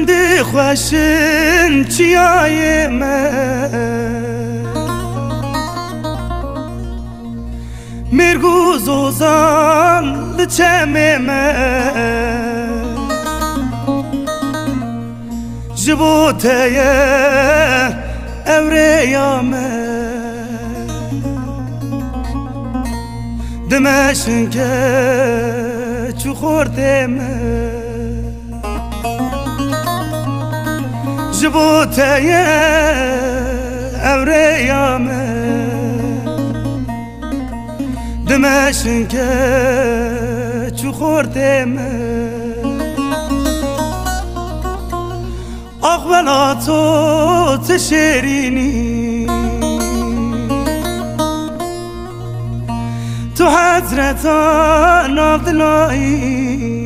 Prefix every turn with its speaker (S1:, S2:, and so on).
S1: دی خوشن چیای من مرگو زوزان لچم من جبوته اوریا من دمشن که چو خورده من جبوته اوریا من دمشن که چو خورده من اقبلا تو تشرینی تو حضرتان عبداللهی